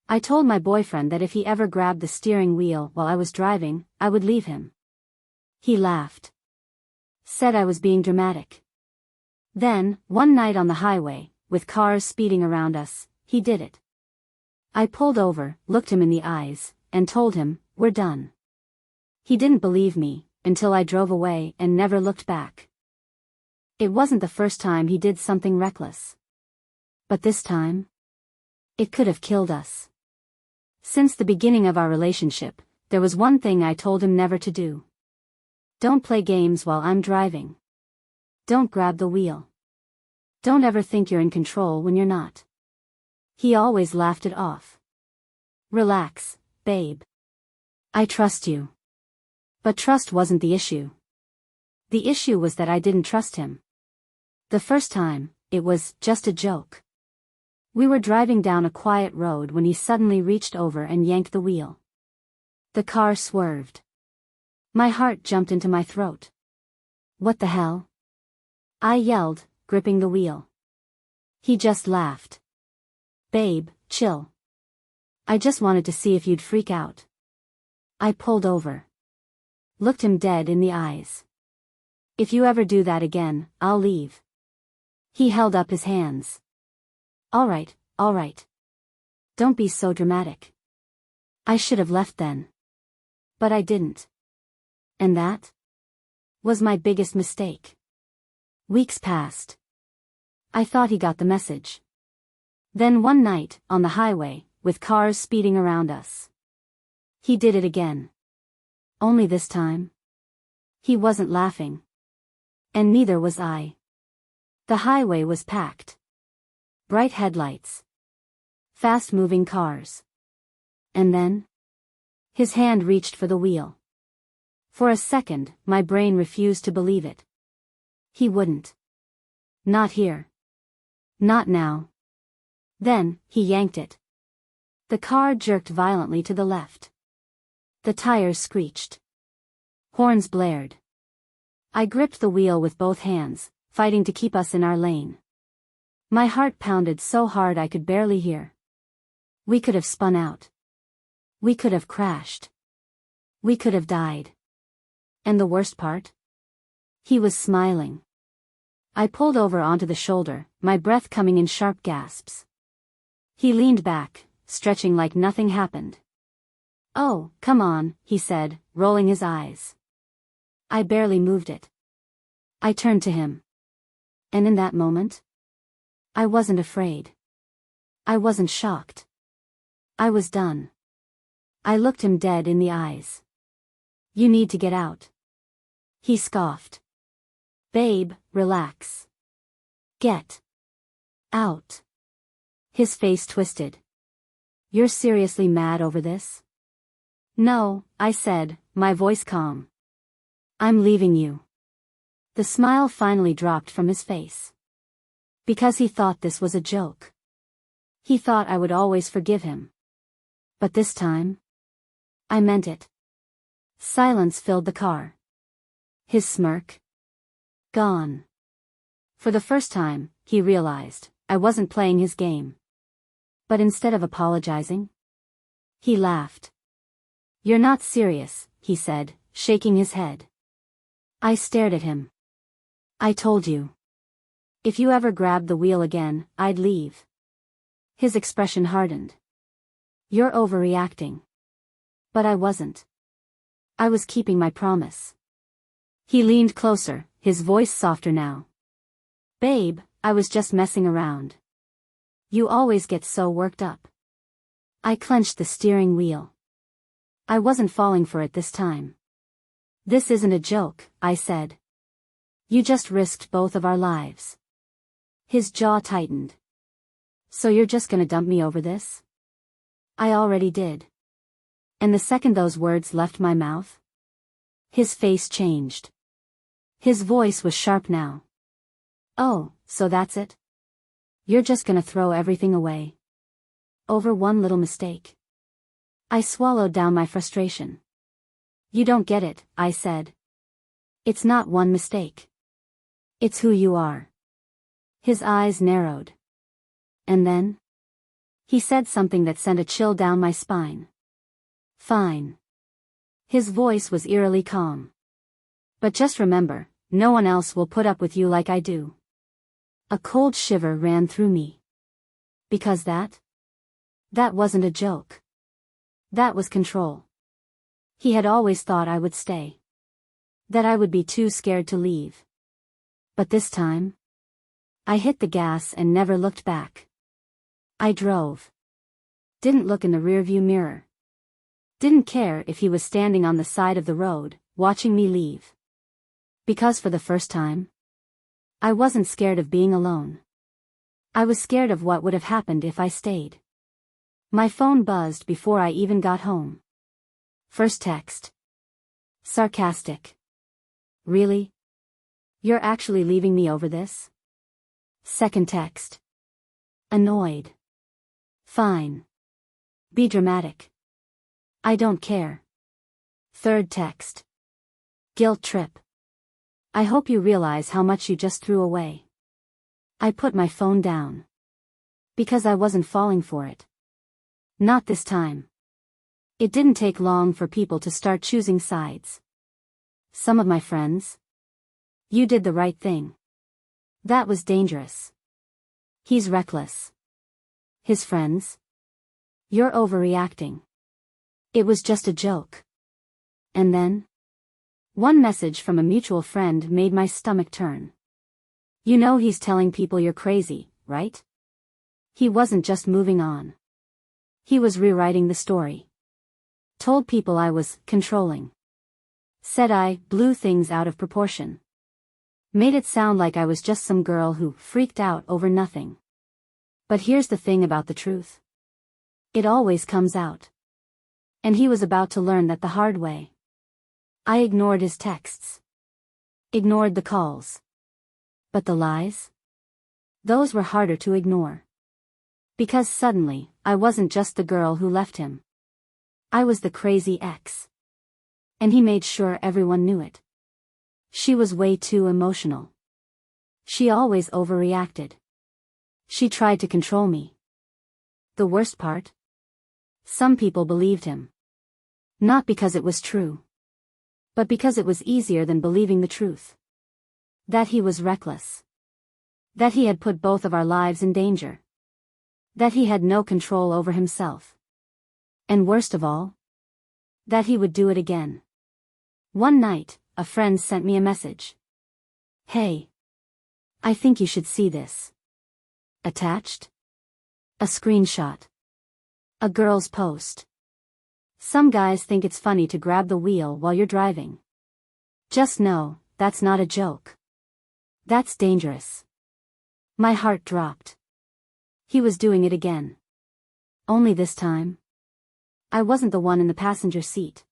I told my boyfriend that if he ever grabbed the steering wheel while I was driving, I would leave him. He laughed. Said I was being dramatic. Then, one night on the highway, with cars speeding around us, he did it. I pulled over, looked him in the eyes, and told him, "We're done." He didn't believe me, until I drove away and never looked back. It wasn't the first time he did something reckless. But this time? It could have killed us. Since the beginning of our relationship, there was one thing I told him never to do. Don't play games while I'm driving. Don't grab the wheel. Don't ever think you're in control when you're not. He always laughed it off. Relax, babe. I trust you. But trust wasn't the issue. The issue was that I didn't trust him. The first time, it was just a joke. We were driving down a quiet road when he suddenly reached over and yanked the wheel. The car swerved. My heart jumped into my throat. What the hell? I yelled, gripping the wheel. He just laughed. Babe, chill. I just wanted to see if you'd freak out. I pulled over. Looked him dead in the eyes. If you ever do that again, I'll leave. He held up his hands. All right. Don't be so dramatic. I should have left then. But I didn't. And that was my biggest mistake. Weeks passed. I thought he got the message. Then one night, on the highway, with cars speeding around us, he did it again. Only this time, he wasn't laughing. And neither was I. The highway was packed. Bright headlights. Fast-moving cars. And then, his hand reached for the wheel. For a second, my brain refused to believe it. He wouldn't. Not here. Not now. Then, he yanked it. The car jerked violently to the left. The tires screeched. Horns blared. I gripped the wheel with both hands, fighting to keep us in our lane. My heart pounded so hard I could barely hear. We could have spun out. We could have crashed. We could have died. And the worst part? He was smiling. I pulled over onto the shoulder, my breath coming in sharp gasps. He leaned back, stretching like nothing happened. Oh, come on, he said, rolling his eyes. I barely moved it. I turned to him. And in that moment, I wasn't afraid. I wasn't shocked. I was done. I looked him dead in the eyes. You need to get out. He scoffed. Babe, relax. Get out. His face twisted. You're seriously mad over this? No, I said, my voice calm. I'm leaving you. The smile finally dropped from his face. Because he thought this was a joke. He thought I would always forgive him. But this time, I meant it. Silence filled the car. His smirk gone. For the first time, he realized I wasn't playing his game. But instead of apologizing, he laughed. You're not serious, he said, shaking his head. I stared at him. I told you. If you ever grabbed the wheel again, I'd leave. His expression hardened. You're overreacting. But I wasn't. I was keeping my promise. He leaned closer, his voice softer now. Babe, I was just messing around. You always get so worked up. I clenched the steering wheel. I wasn't falling for it this time. This isn't a joke, I said. You just risked both of our lives. His jaw tightened. So you're just gonna dump me over this? I already did. And the second those words left my mouth, his face changed. His voice was sharp now. Oh, so that's it? You're just gonna throw everything away? Over one little mistake? I swallowed down my frustration. You don't get it, I said. It's not one mistake. It's who you are. His eyes narrowed. And then? He said something that sent a chill down my spine. Fine. His voice was eerily calm. But just remember, no one else will put up with you like I do. A cold shiver ran through me. Because that wasn't a joke. That was control. He had always thought I would stay. That I would be too scared to leave. But this time, I hit the gas and never looked back. I drove. Didn't look in the rearview mirror. Didn't care if he was standing on the side of the road, watching me leave. Because for the first time, I wasn't scared of being alone. I was scared of what would have happened if I stayed. My phone buzzed before I even got home. First text. Sarcastic. Really? You're actually leaving me over this? Second text. Annoyed. Fine. Be dramatic. I don't care. Third text. Guilt trip. I hope you realize how much you just threw away. I put my phone down. Because I wasn't falling for it. Not this time. It didn't take long for people to start choosing sides. Some of my friends. You did the right thing. That was dangerous. He's reckless. His friends. You're overreacting. It was just a joke. And then? One message from a mutual friend made my stomach turn. You know he's telling people you're crazy, right? He wasn't just moving on. He was rewriting the story. Told people I was controlling. Said I blew things out of proportion. Made it sound like I was just some girl who freaked out over nothing. But here's the thing about the truth. It always comes out. And he was about to learn that the hard way. I ignored his texts. Ignored the calls. But the lies? Those were harder to ignore. Because suddenly, I wasn't just the girl who left him. I was the crazy ex. And he made sure everyone knew it. She was way too emotional. She always overreacted. She tried to control me. The worst part? Some people believed him. Not because it was true. But because it was easier than believing the truth. That he was reckless. That he had put both of our lives in danger. That he had no control over himself. And worst of all, that he would do it again. One night, a friend sent me a message. Hey. I think you should see this. Attached? A screenshot. A girl's post. Some guys think it's funny to grab the wheel while you're driving. Just know, that's not a joke. That's dangerous. My heart dropped. He was doing it again. Only this time, I wasn't the one in the passenger seat.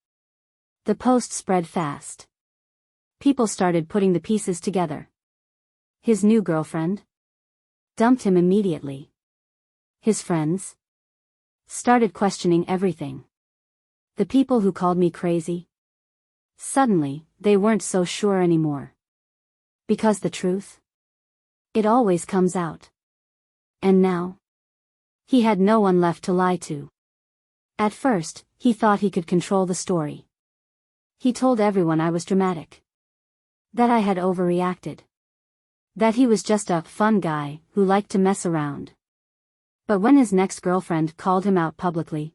The post spread fast. People started putting the pieces together. His new girlfriend dumped him immediately. His friends started questioning everything. The people who called me crazy, suddenly, they weren't so sure anymore. Because the truth, it always comes out. And now, he had no one left to lie to. At first, he thought he could control the story. He told everyone I was dramatic. That I had overreacted. That he was just a fun guy who liked to mess around. But when his next girlfriend called him out publicly,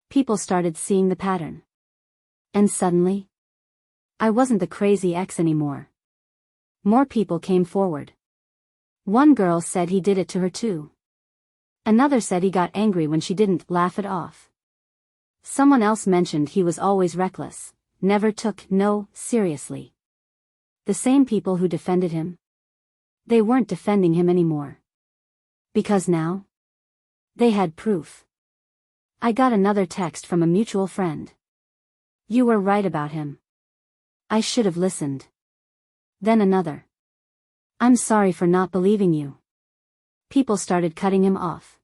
people started seeing the pattern. And suddenly, I wasn't the crazy ex anymore. More people came forward. One girl said he did it to her too. Another said he got angry when she didn't laugh it off. Someone else mentioned he was always reckless, never took no seriously. The same people who defended him, they weren't defending him anymore. Because now, they had proof. I got another text from a mutual friend. You were right about him. I should have listened. Then another. I'm sorry for not believing you. People started cutting him off.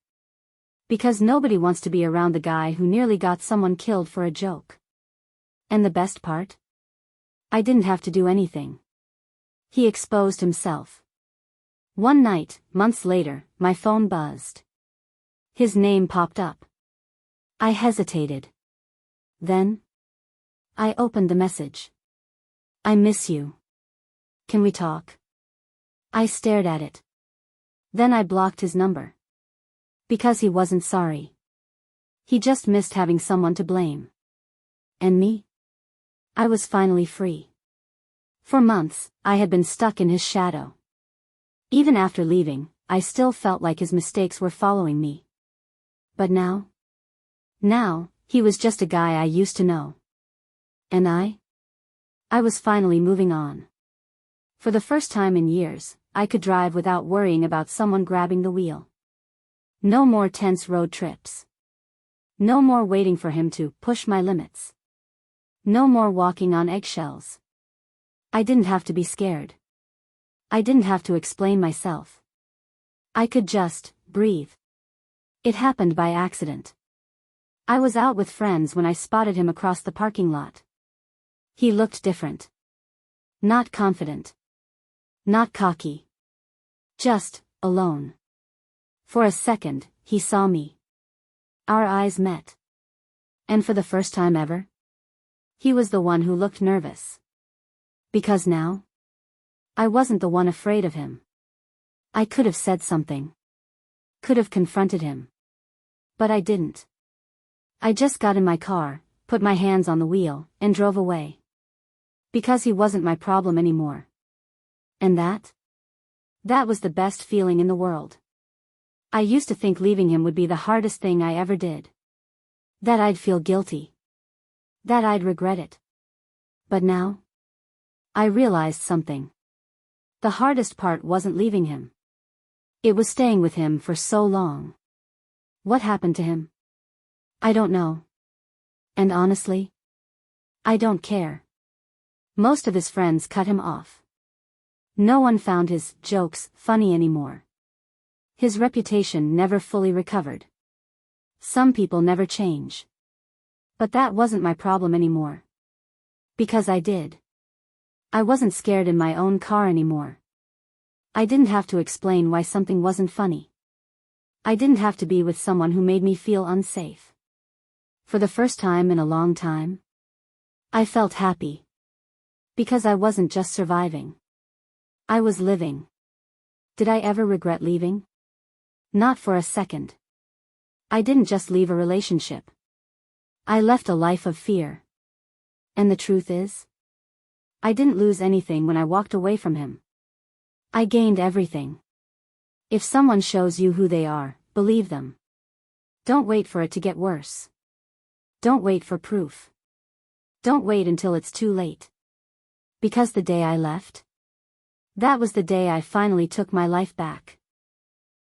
Because nobody wants to be around the guy who nearly got someone killed for a joke. And the best part? I didn't have to do anything. He exposed himself. One night, months later, my phone buzzed. His name popped up. I hesitated. Then, I opened the message. I miss you. Can we talk? I stared at it. Then I blocked his number. Because he wasn't sorry. He just missed having someone to blame. And me? I was finally free. For months, I had been stuck in his shadow. Even after leaving, I still felt like his mistakes were following me. But now? Now, he was just a guy I used to know. And I was finally moving on. For the first time in years, I could drive without worrying about someone grabbing the wheel. No more tense road trips. No more waiting for him to push my limits. No more walking on eggshells. I didn't have to be scared. I didn't have to explain myself. I could just breathe. It happened by accident. I was out with friends when I spotted him across the parking lot. He looked different. Not confident. Not cocky. Just alone. For a second, he saw me. Our eyes met. And for the first time ever, he was the one who looked nervous. Because now, I wasn't the one afraid of him. I could have said something. Could have confronted him. But I didn't. I just got in my car, put my hands on the wheel, and drove away. Because he wasn't my problem anymore. And that was the best feeling in the world. I used to think leaving him would be the hardest thing I ever did. That I'd feel guilty. That I'd regret it. But now, I realized something. The hardest part wasn't leaving him. It was staying with him for so long. What happened to him? I don't know. And honestly, I don't care. Most of his friends cut him off. No one found his jokes funny anymore. His reputation never fully recovered. Some people never change. But that wasn't my problem anymore. Because I did. I wasn't scared in my own car anymore. I didn't have to explain why something wasn't funny. I didn't have to be with someone who made me feel unsafe. For the first time in a long time, I felt happy. Because I wasn't just surviving. I was living. Did I ever regret leaving? Not for a second. I didn't just leave a relationship. I left a life of fear. And the truth is, I didn't lose anything when I walked away from him. I gained everything. If someone shows you who they are, believe them. Don't wait for it to get worse. Don't wait for proof. Don't wait until it's too late. Because the day I left, that was the day I finally took my life back.